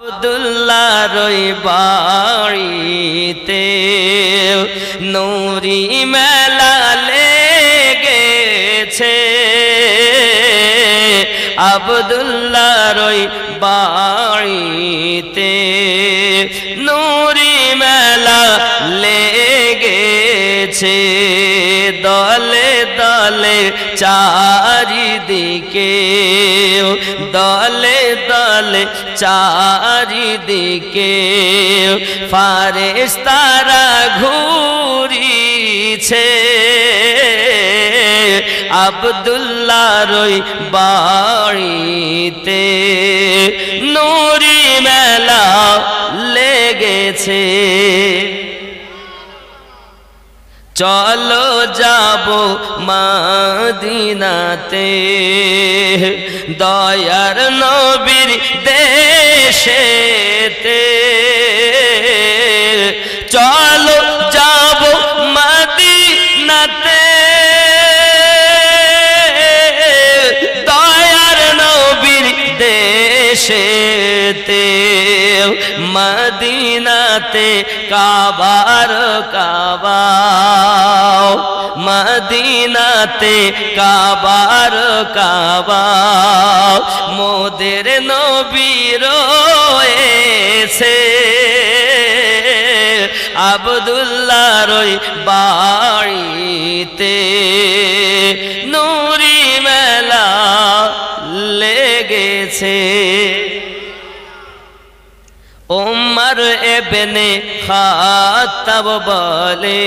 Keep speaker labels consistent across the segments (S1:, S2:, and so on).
S1: আব্দুল্লাহর বাড়িতে নূরি মেলা লেগেছে, আব্দুল্লাহর বাড়িতে নূরি মেলা লেগেছে। দলে দলে চারিদিকে, দলে দলে চারিদিকে ফারেশতারা ঘুরিছে, আব্দুল্লাহর বাড়িতে নূরি মেলা লেগেছে। চলো যাব মদিনাতে, দয়ার নবীর দেশেতে। চলো যাব মদিনাতে, দয়ার নবীর দেশেতে। মদিনাতে কাবার কাবা, মদিনাতে কাবার কাবা। মোদের নবী রয়েছে, আব্দুল্লাহর বাড়িতে নূরি মেলা লেগেছে। ওমর ইবনে খাত্তাব বলে,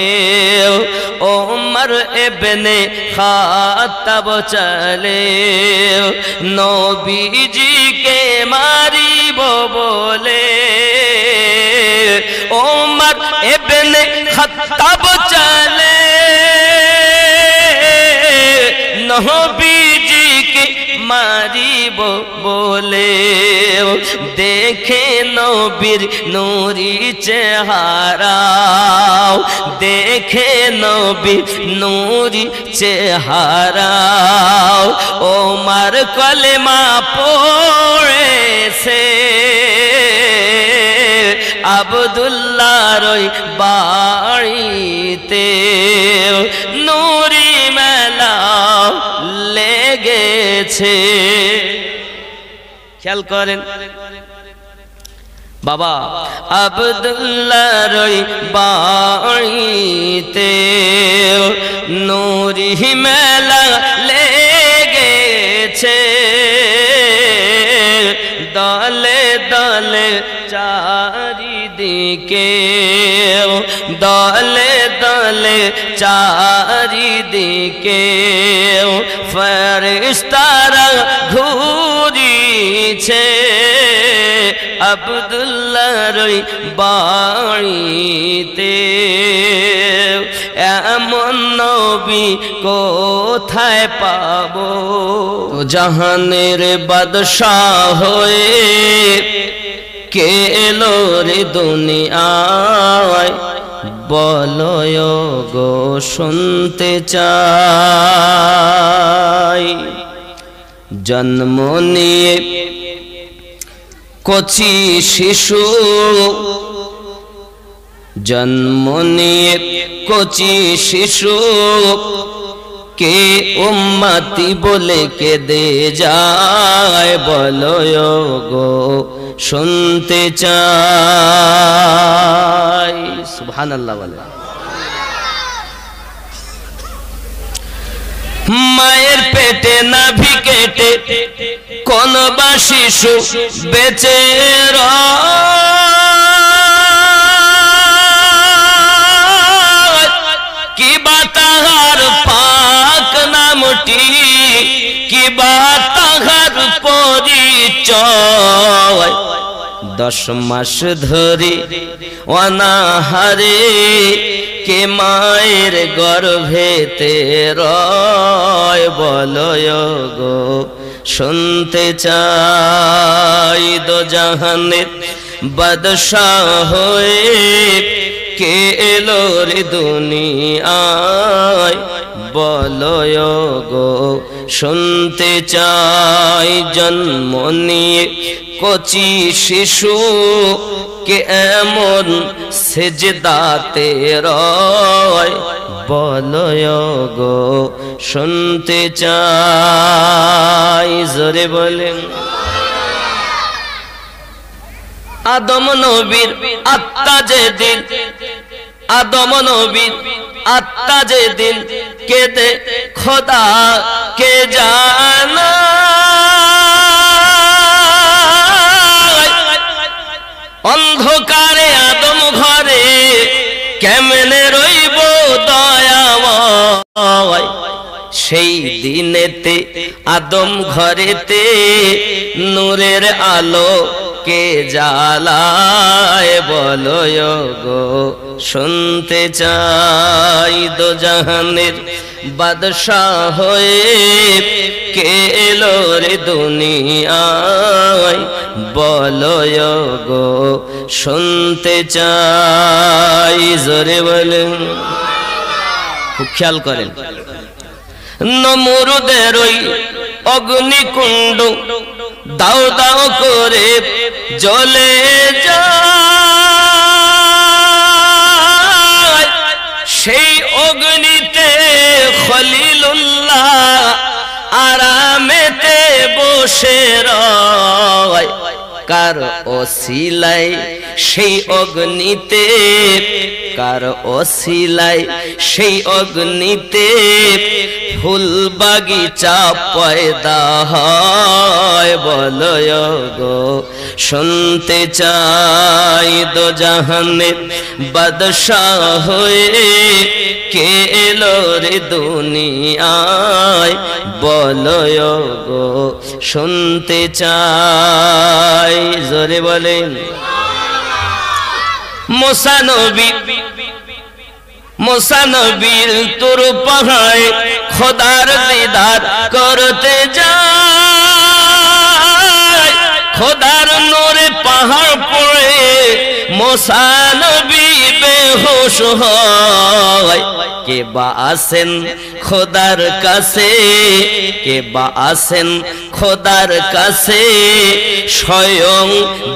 S1: ওমর ইবনে খাত্তাব চলে নবীজিকে মারিব বলে। ওমর ইবনে খাত্তাব চলে নবীজিকে মারিব বলে। দেখে নবীর নূরি চেহারা, দেখে নবীর নূরি চেহারা। ওমর কলেমা পড়েছে, আব্দুল্লাহর বাড়িতে নূরি মেলা লেগেছে। খেয়াল করেন বাবা, আব্দুল্লাহর বাড়িতে নূরি মেলা লেগেছে। দলে দলে চারিদিকে, দলে দলে চারিদিকে ফেরেশতারা ঘুরিছে, আব্দুল্লাহর বাড়িতে। এমন নবী কোথায় পাবো, জাহানের বাদশাহ হয়ে কে এলো রে দুনিয়ায়, বলো গো শুনতে চাই। জন্ম নিয়ে কচি শিশু, জন্ম নিয়ে কচি শিশু কে উম্মতি বলে কেঁদে যায়, বলো গো শুনতে চাই। সুবহানাল্লাহ বলে। মায়ের পেটে নাভি কেটে কোন বা শিশু বেঁচে কি বা তাহার পাক নামটি, কি বা তাহার পরিচয়। 10 মাস ধরে অনাহারে কে মায়ের গর্ভেতে রয়, বলো গো শুনতে চাই। দোজাহানের বাদশাহ হয়ে কে এলো রে দুনিয়ায়, বলো গো শুনতে চাই জন্ম নিয়ে কচি শিশু কে এমন সেজদাতে রয় বলো গো শুনতে চাই জোরে বলেন আদম নবীর আত্মা যেদিন আদম নবীর আত্মা যেদিন কেঁদে খোদা কে জানা অন্ধকারে আদম ঘরে কেমনে রইব দয়াময় সেই দিনেতে আদম ঘরেতে নূরের আলো কে জ্বালায় বলো গো শুনতে চাই দো জাহানের বাদশাহ হয়ে কে এলো রে দুনিয়ায় বলো গো শুনতে চাই জোরে বলেন খুব খেয়াল করেন নমরুদের ওই অগ্নিকুণ্ড দাও দাও করে জ্বলে যায় সেই অগ্নিতে খলিলুল্লাহ আরামেতে বসে রয় কার ওসিলায় সেই অগ্নিতে কার ওসিলায় সেই অগ্নিতে ফুল বাগিচা পয়দা হয় বলো গো শুনতে চাই দো জাহানের বাদশাহ হয়ে কে এলো রে দুনিয়ায় বলো গো শুনতে চাই জোরে বলেন মুসা নবী মুসা নবীর তোর পাহাড়ে খোদার দিদার করতে যায় খোদার নূরে পাহাড় পড়ে মুসা নবী বেহুশ হয় কে বা আসেন খোদার কাছে কে বা আসেন খোদার কাছে স্বয়ং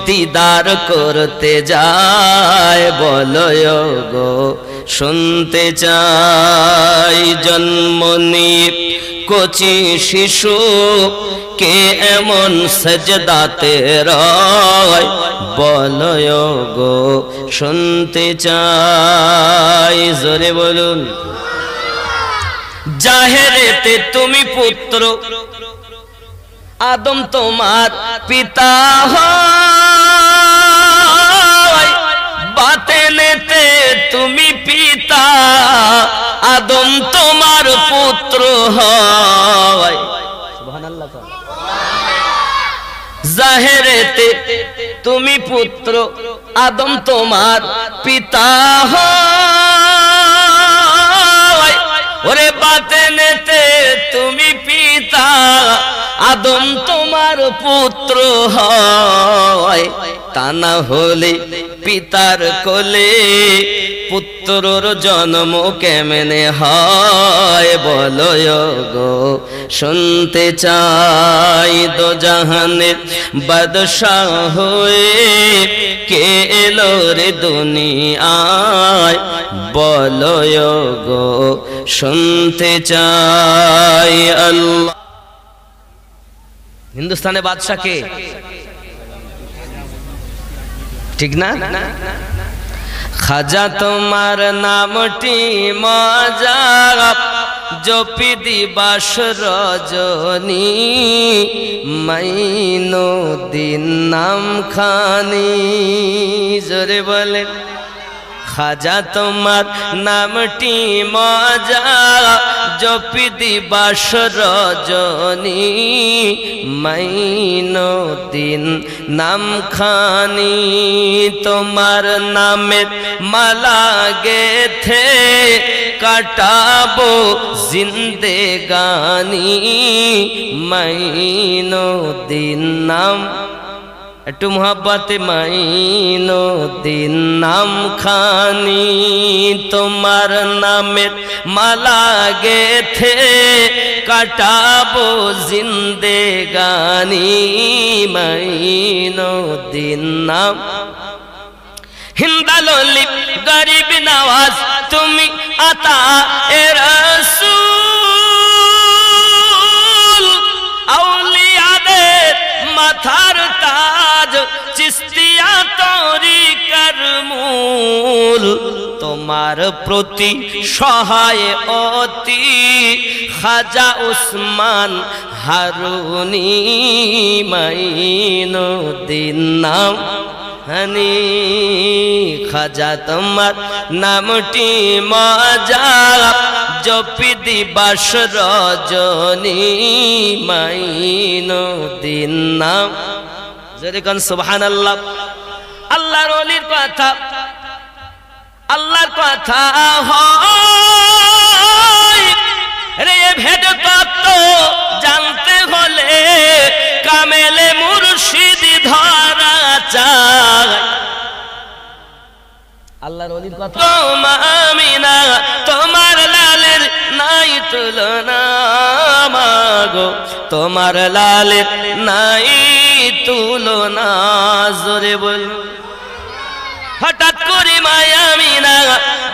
S1: দিদার করতে যায় বলো গো শুনতে চাই জন্ম নিয়ে কচি শিশু কে এমন সেজদাতে রয় বলো গো শুনতে চাই জোরে বলুন জাহেরেতে তুমি পুত্র আদম তোমার পিতা হয় বাতেনেতে তুমি পিতা আদম তোমার পুত্র হয় সুবহানাল্লাহ জাহেরেতে তুমি পুত্র আদম তোমার পিতা হয় ওরে বাতেনেতে তুমি পিতা আদম তোমার পুত্র হয় তা না হলে পিতার কোলে পুত্রর জন্ম কেমনে হয় বলো গো শুনতে চাই দো জাহানের বাদশাহ হয়ে কে এলো রে দুনিয়ায় বলো গো শুনতে চাই আল্লাহ হিন্দুস্তানে বাদশা কে ঠিক না খাজা তোমার নামটি মজা জপি দিবাস রজনী মাইনো দিন নাম খানি জোরে বলেন খাজা তোমার নামটি মজা জপি দিবাস রজনী মাইনো দিন নাম খানি তোমার নামের মালা গেথে কাটাবো জিন্দেগানি মাইনো দিন নাম একটু মোহাব্বতে মাইনুদ্দিন নাম খানি তোমার নামের মালা গেথে কাটাবো জিন্দেগানি মাইনুদ্দিন নাম হিন্দালি গরিব নওয়াজ তুমি আতা এ রাসূল আউলিয়াদের মাথার তাজ চিস্তিয়া তরিকার মূল তোমার প্রতি সহায় অতি খাজা উসমান হারুনি মাইনুদ্দিন নাম হানি খাজা তোমার নামটি মজা জপি দিবাস রজনী মাইনুদ্দিন নাম যদি কোন সুবহানাল্লাহ। আল্লাহর ওলির কথা আল্লাহর কথা হয় রে ভেদ তত্ত্ব জানতে হলে কামেলে মুর্শিদ ধরা চাই। আল্লাহর ওলির কথা আমিনা তোমার লালের নাই তুলনা মাগো তোমার লালের নাই তুলনা জোরে বল। হঠাৎ করে মায়া আমিনা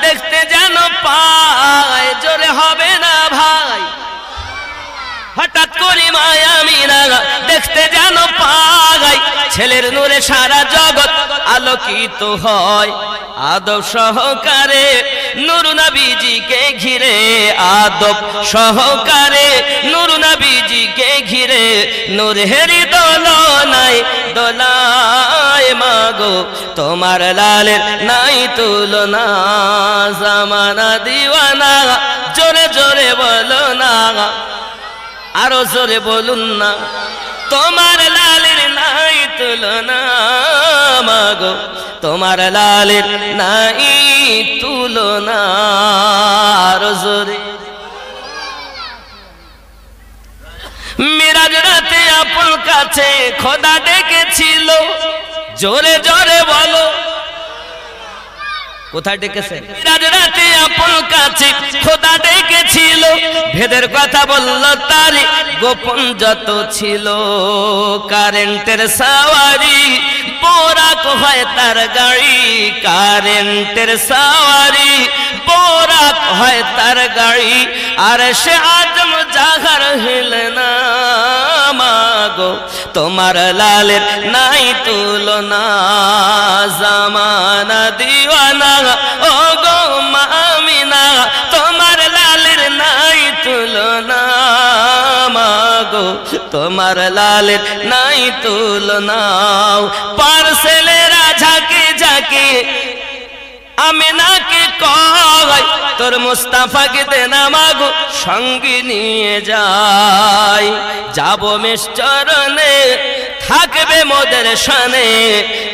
S1: দেখতে যেন পায় জোরে হবে না ভাই। হঠাৎ করে মায়া আমিনা দেখতে যেন পায় ছেলের নূরে সারা জগৎ আলোকিত হয় আদব সহকারে নূর নবীজিকে ঘিরে আদব সহকারে নূর নবীজিকে ঘিরে নূরের দোলনায় দোলায় মাগো তোমার লালের নাই তুলনা জামানা দিওয়ানা জোরে জোরে বলো না আরো জোরে বলুন না তোমার লালের নাই তুলনা মাগো তোমার লালের নাই তুলনা আরো জোরে। মিরাজ রাতে আপন কাছে খোদা ডেকেছিল জোরে জোরে বলো কোথায় ডেকেছে? মিরাজ রাতে আপন কাছে খোদা ডেকেছিল ভেদের কথা বলল তার গোপন যত ছিল কারেন্টের সাওয়ারি বোরাক হয় তার গাড়ি কারেন্টের সাওয়ারি বোরাক হয় তার গাড়ি আর সে আজম জাগার হিলে না মাগো তোমার লালের নাই তুলনা জামানা দিওয়ানা ও গো আমিনা তোমার লালের নাই তুলনা মাগো তোমার লালের নাই তুলনা। পার্সেলেরা ঝাঁকে ঝাঁকে আমিনাকে কয় তোর মুস্তাফাকে দে না মাগো সঙ্গে নিয়ে যাই যাব মেশচরণে থাকবে মোদের শানে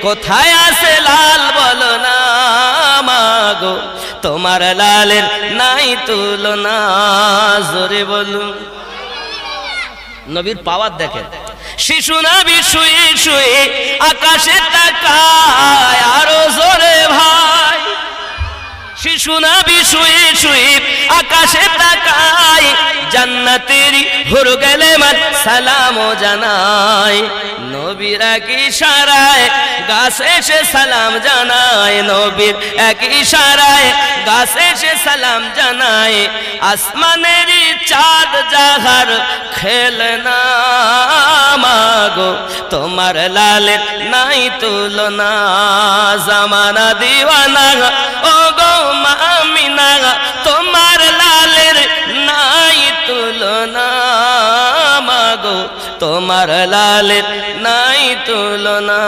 S1: কোথায় আছে লাল বলো না মাগো তোমার লালের নাই তুলনা জোরে বলুন। নবীর পাওয়ার দেখেন শিশু নবী শুয়ে শুয়ে আকাশে তাকায় আরো জোরে ভাই শিশু নবী শুয়ে শুয়ে আকাশে তাকায় জান্নাতের হুর গেলে মান সালাম জানায় নবীর এক ইশারায় গাছে এসে সালাম জানায় নবীর এক ইশারায় গাছে এসে সালাম জানায় আসমানের চাঁদ জাহার খেলনা মাগো তোমার লালের নাই তুলনা জামানা দিওয়ানা ও গো আমিনা তোমার লালের নাই তুলনা মাগো তোমার লালের নাই তুলনা।